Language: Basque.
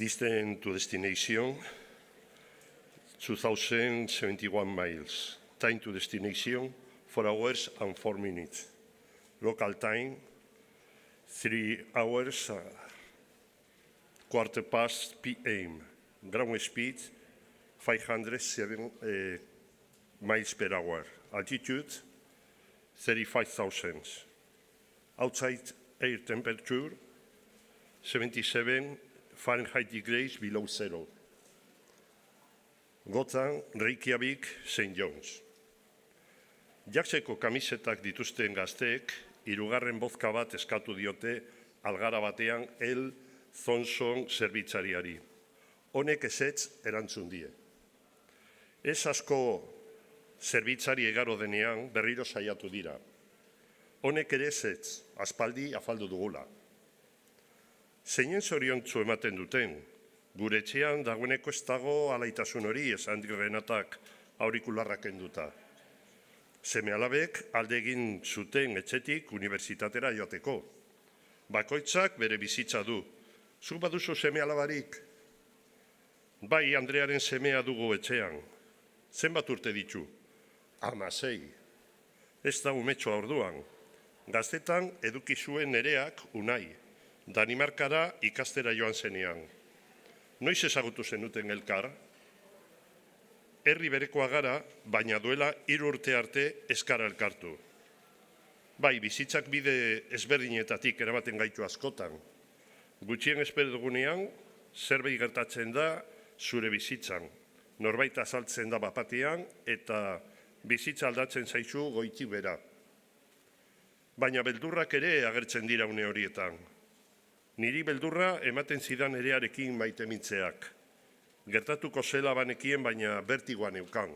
Distance to destination, 2,071 miles. Time to destination, 4 hours and 4 minutes. Local time, 3 hours, quarter past p.m. Ground speed, 507 miles per hour. Altitude, 35,000. Outside air temperature, 77 Fahrenheit degrees below zero. Gotham, Reykjavik, St. John's. Jakseko kamisetak dituzten gazteek, hirugarren bozka bat eskatu diote algara batean El Thompson zerbitzariari. Honek ezetz erantzun die. Ez asko zerbitzari egaro denean berriro saiatu dira. Honek ere ezetz, aspaldi afaldu dugula. Zeinen zoriontsu ematen duten, gure etxean dagoeneko ez dago alaitasun hori, esan di Renatak aurikularrak enduta. Seme-alabek alde egin zuten etxetik unibertsitatera joateko. Bakoitzak bere bizitza du. Zuk baduzu seme-alabarik? Bai, Andrearen semea dugu etxean. Zenbat urte ditu? 16. Ez da umetxoa orduan. Gaztetan eduki zuen Nereak Unai. Danimarkara ikastera joan zenean. Noiz ezagutu zenuten elkar? Herri berekoa gara, baina duela 3 urte arte eskara elkartu. Bai, bizitzak bide ezberdinetatik eramaten gaitu askotan. Gutxien espero dugunean, zerbait gertatzen da zure bizitzan. Norbait azaltzen da bapatean eta bizitza aldatzen zaizu goitik bera. Baina beldurrak ere agertzen dira une horietan. Niri beldurra ematen zidan Nerearekin maitemitzeak. Gertatuko zela banekien, baina bertigoa neukan.